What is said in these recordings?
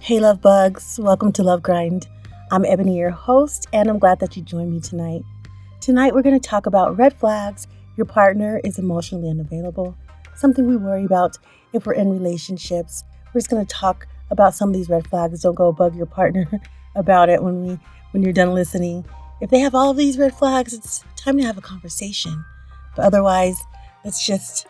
Hey, love bugs. Welcome to Love Grind. I'm Ebony, your host, and I'm glad that you joined me tonight. Tonight, we're going to talk about red flags. Your partner is emotionally unavailable, something we worry about if we're in relationships. We're just going to talk about some of these red flags. Don't go bug your partner about it when you're done listening. If they have all of these red flags, it's time to have a conversation. But otherwise, let's just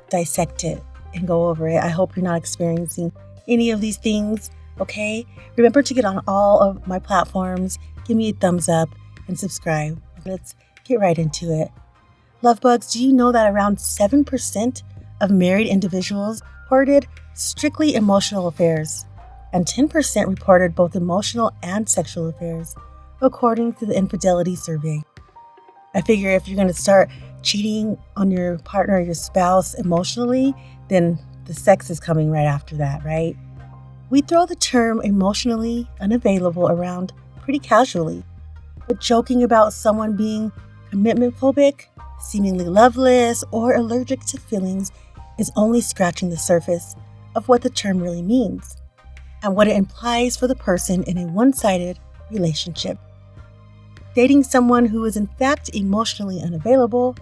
dissect it and go over it. I hope you're not experiencing any of these things. Okay, remember to get on all of my platforms, give me a thumbs up, and subscribe. Let's get right into it. Love bugs, do you know that around 7% of married individuals reported strictly emotional affairs, and 10% reported both emotional and sexual affairs, according to the infidelity survey? I figure if you're going to start cheating on your partner or your spouse emotionally, then the sex is coming right after that, right? We throw the term emotionally unavailable around pretty casually, but joking about someone being commitment phobic, seemingly loveless, or allergic to feelings is only scratching the surface of what the term really means and what it implies for the person in a one-sided relationship. Dating someone who is in fact emotionally unavailable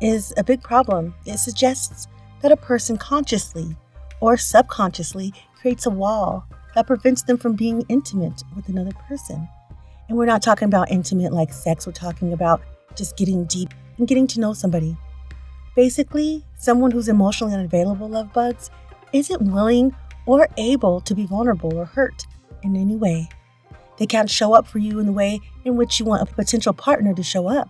is a big problem. It suggests that a person consciously or subconsciously creates a wall that prevents them from being intimate with another person. And we're not talking about intimate like sex, we're talking about just getting deep and getting to know somebody. Basically, someone who's emotionally unavailable, love bugs, isn't willing or able to be vulnerable or hurt in any way. They can't show up for you in the way in which you want a potential partner to show up.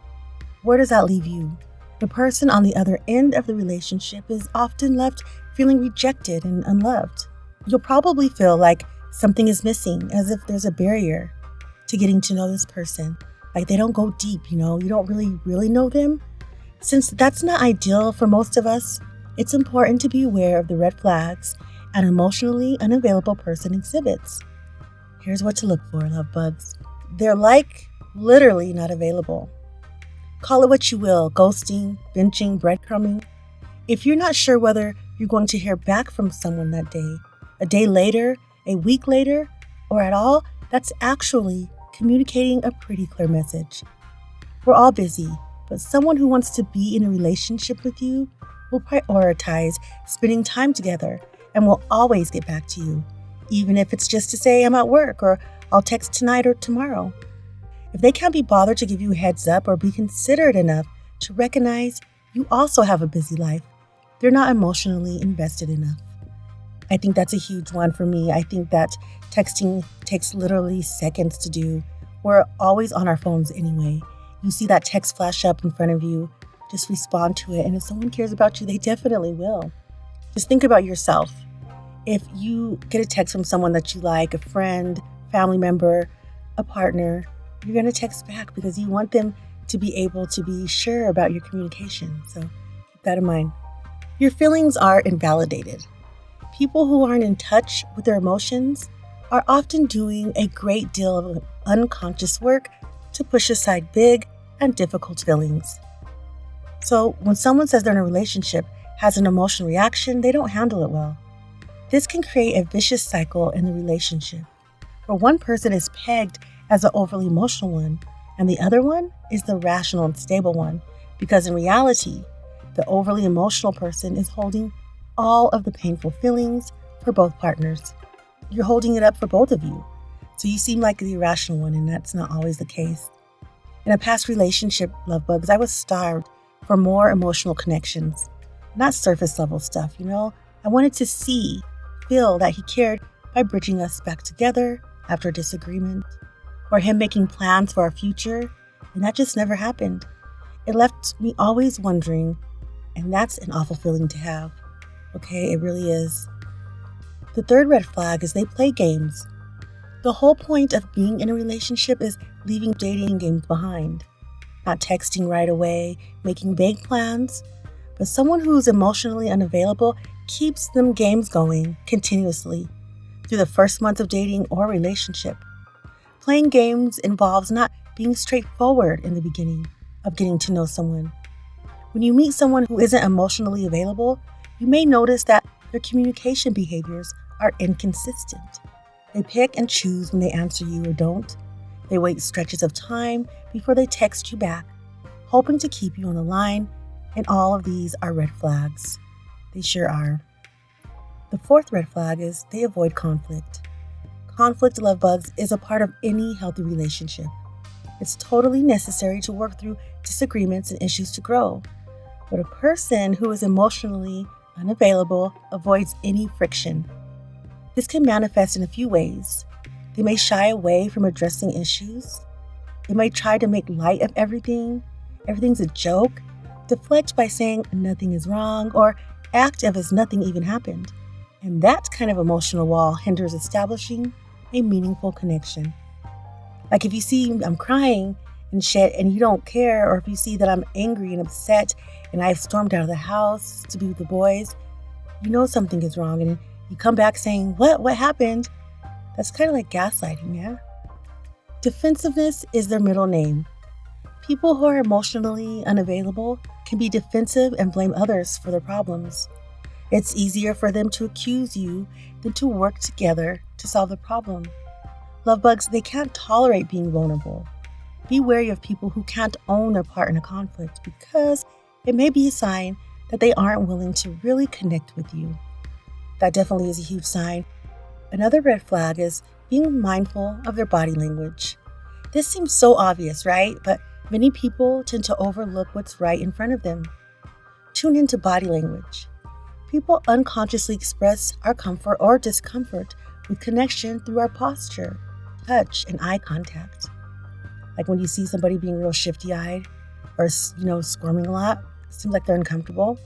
Where does that leave you? The person on the other end of the relationship is often left feeling rejected and unloved. You'll probably feel like something is missing, as if there's a barrier to getting to know this person. Like they don't go deep, you don't really know them. Since that's not ideal for most of us, it's important to be aware of the red flags an emotionally unavailable person exhibits. Here's what to look for, love bugs. They're literally not available. Call it what you will, ghosting, benching, breadcrumbing. If you're not sure whether you're going to hear back from someone that day, a day later, a week later, or at all, that's actually communicating a pretty clear message. We're all busy, but someone who wants to be in a relationship with you will prioritize spending time together and will always get back to you, even if it's just to say I'm at work or I'll text tonight or tomorrow. If they can't be bothered to give you a heads up or be considerate enough to recognize you also have a busy life, they're not emotionally invested enough. I think that's a huge one for me. I think that texting takes literally seconds to do. We're always on our phones anyway. You see that text flash up in front of you, just respond to it. And if someone cares about you, they definitely will. Just think about yourself. If you get a text from someone that you like, a friend, family member, a partner, you're going to text back because you want them to be able to be sure about your communication. So keep that in mind. Your feelings are invalidated. People who aren't in touch with their emotions are often doing a great deal of unconscious work to push aside big and difficult feelings. So when someone says they're in a relationship, has an emotional reaction, they don't handle it well. This can create a vicious cycle in the relationship, where one person is pegged as the overly emotional one, and the other one is the rational and stable one, because in reality, the overly emotional person is holding all of the painful feelings for both partners. You're holding it up for both of you. So you seem like the irrational one, and that's not always the case. In a past relationship, love bugs, I was starved for more emotional connections, not surface level stuff, I wanted to feel that he cared by bridging us back together after a disagreement, or him making plans for our future, and that just never happened. It left me always wondering, and that's an awful feeling to have. Okay, it really is. The third red flag is they play games. The whole point of being in a relationship is leaving dating games behind. Not texting right away, making vague plans, but someone who's emotionally unavailable keeps them games going continuously through the first month of dating or relationship. Playing games involves not being straightforward in the beginning of getting to know someone. When you meet someone who isn't emotionally available, you may notice that their communication behaviors are inconsistent. They pick and choose when they answer you or don't. They wait stretches of time before they text you back, hoping to keep you on the line, and all of these are red flags. They sure are. The fourth red flag is they avoid conflict. Conflict, love bugs, is a part of any healthy relationship. It's totally necessary to work through disagreements and issues to grow. But a person who is emotionally unavailable avoids any friction. This can manifest in a few ways. They may shy away from addressing issues. They may try to make light of everything. Everything's a joke. Deflect by saying nothing is wrong or act as if nothing even happened. And that kind of emotional wall hinders establishing a meaningful connection. Like if you see I'm crying and shit and you don't care, or if you see that I'm angry and upset and I've stormed out of the house to be with the boys, you know something is wrong, and you come back saying, What happened? That's kind of like gaslighting, yeah? Defensiveness is their middle name. People who are emotionally unavailable can be defensive and blame others for their problems. It's easier for them to accuse you than to work together to solve the problem. Love bugs, they can't tolerate being vulnerable. Be wary of people who can't own their part in a conflict, because it may be a sign that they aren't willing to really connect with you. That definitely is a huge sign. Another red flag is being mindful of their body language. This seems so obvious, right? But many people tend to overlook what's right in front of them. Tune into body language. People unconsciously express our comfort or discomfort with connection through our posture, touch, and eye contact. Like when you see somebody being real shifty-eyed or, squirming a lot, it seems like they're uncomfortable.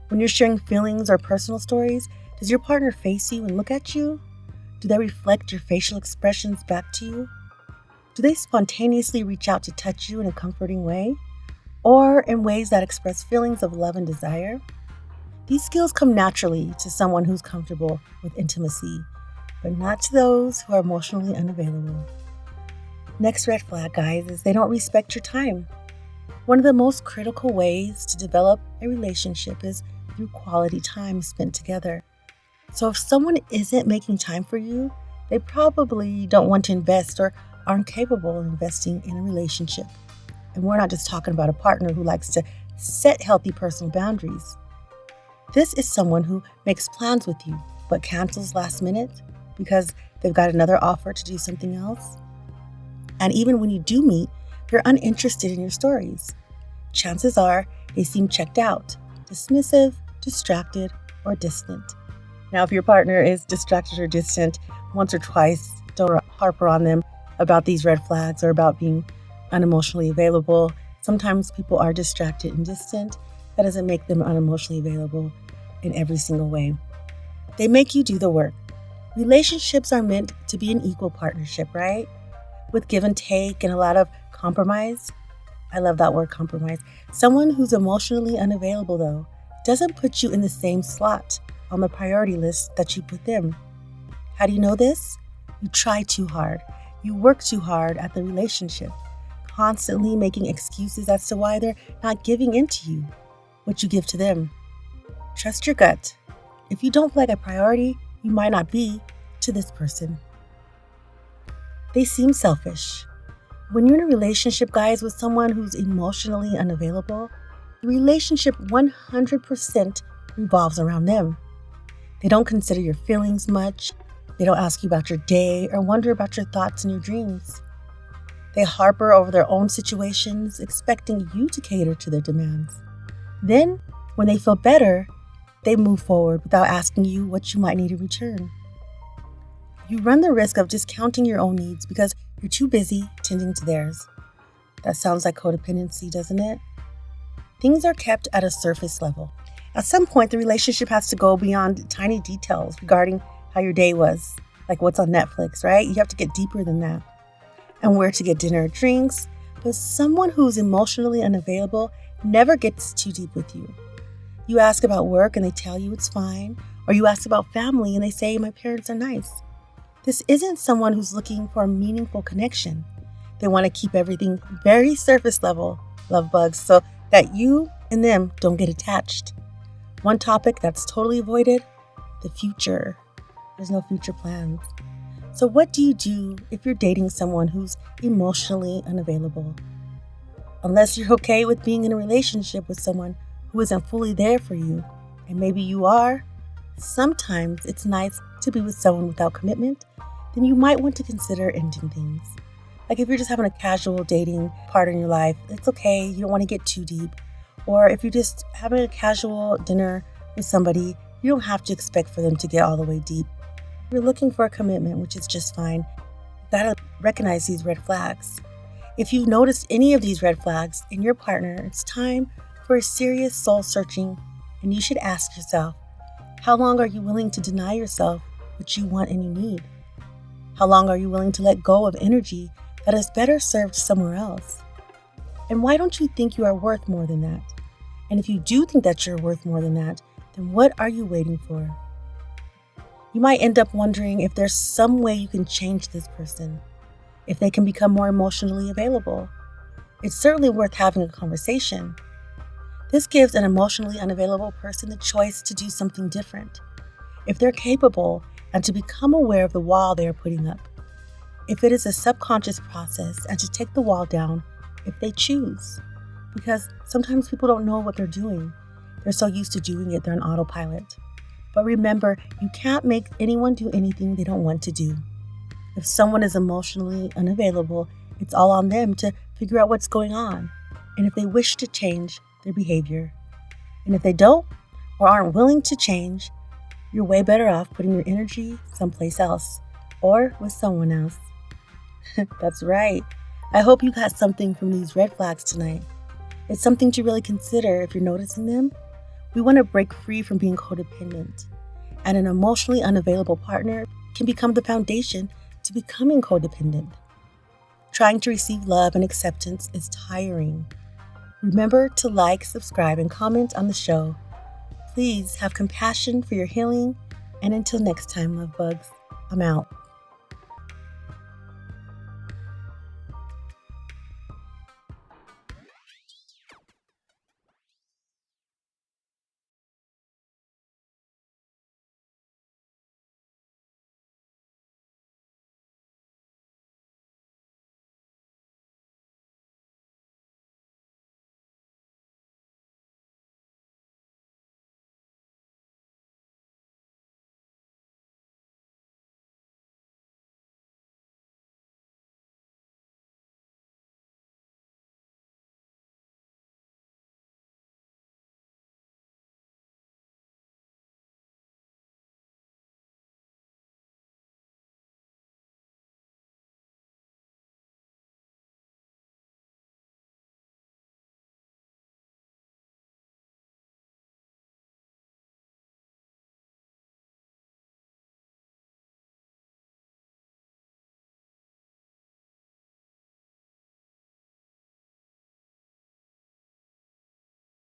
When you're sharing feelings or personal stories, does your partner face you and look at you? Do they reflect your facial expressions back to you? Do they spontaneously reach out to touch you in a comforting way, or in ways that express feelings of love and desire? These skills come naturally to someone who's comfortable with intimacy, but not to those who are emotionally unavailable. Next red flag, guys, is they don't respect your time. One of the most critical ways to develop a relationship is through quality time spent together. So if someone isn't making time for you, they probably don't want to invest or aren't capable of investing in a relationship. And we're not just talking about a partner who likes to set healthy personal boundaries. This is someone who makes plans with you, but cancels last minute because they've got another offer to do something else. And even when you do meet, they're uninterested in your stories. Chances are they seem checked out, dismissive, distracted, or distant. Now, if your partner is distracted or distant once or twice, don't harper on them about these red flags or about being unemotionally available. Sometimes people are distracted and distant. That doesn't make them unemotionally available in every single way. They make you do the work. Relationships are meant to be an equal partnership, right? With give and take and a lot of compromise. I love that word, compromise. Someone who's emotionally unavailable, though, doesn't put you in the same slot on the priority list that you put them. How do you know this? You try too hard. You work too hard at the relationship, constantly making excuses as to why they're not giving in to you what you give to them. Trust your gut. If you don't feel like a priority, you might not be to this person. They seem selfish. When you're in a relationship, guys, with someone who's emotionally unavailable, the relationship 100% revolves around them. They don't consider your feelings much. They don't ask you about your day or wonder about your thoughts and your dreams. They harper over their own situations, expecting you to cater to their demands. Then, when they feel better, they move forward without asking you what you might need in return. You run the risk of discounting your own needs because you're too busy tending to theirs. That sounds like codependency, doesn't it? Things are kept at a surface level. At some point, the relationship has to go beyond tiny details regarding how your day was, like what's on Netflix, right? You have to get deeper than that. And where to get dinner or drinks. But someone who's emotionally unavailable never gets too deep with you. You ask about work and they tell you it's fine, or you ask about family and they say, my parents are nice. This isn't someone who's looking for a meaningful connection. They want to keep everything very surface level, love bugs, so that you and them don't get attached. One topic that's totally avoided, the future. There's no future plans. So, what do you do if you're dating someone who's emotionally unavailable? Unless you're okay with being in a relationship with someone who isn't fully there for you, and maybe you are, sometimes it's nice to be with someone without commitment, then you might want to consider ending things. Like if you're just having a casual dating part in your life, it's okay, you don't want to get too deep. Or if you're just having a casual dinner with somebody, you don't have to expect for them to get all the way deep. If you're looking for a commitment, which is just fine, you gotta recognize these red flags. If you've noticed any of these red flags in your partner, it's time for a serious soul searching, and you should ask yourself, how long are you willing to deny yourself what you want and you need? How long are you willing to let go of energy that is better served somewhere else? And why don't you think you are worth more than that? And if you do think that you're worth more than that, then what are you waiting for? You might end up wondering if there's some way you can change this person, if they can become more emotionally available. It's certainly worth having a conversation. This gives an emotionally unavailable person the choice to do something different, if they're capable, and to become aware of the wall they are putting up. If it is a subconscious process, and to take the wall down if they choose. Because sometimes people don't know what they're doing. They're so used to doing it, they're on autopilot. But remember, you can't make anyone do anything they don't want to do. If someone is emotionally unavailable, it's all on them to figure out what's going on, and if they wish to change their behavior. And if they don't or aren't willing to change, you're way better off putting your energy someplace else or with someone else. That's right. I hope you got something from these red flags tonight. It's something to really consider if you're noticing them. We want to break free from being codependent, and an emotionally unavailable partner can become the foundation to becoming codependent. Trying to receive love and acceptance is tiring. Remember to like, subscribe, and comment on the show. Please have compassion for your healing, and until next time, love bugs, I'm out.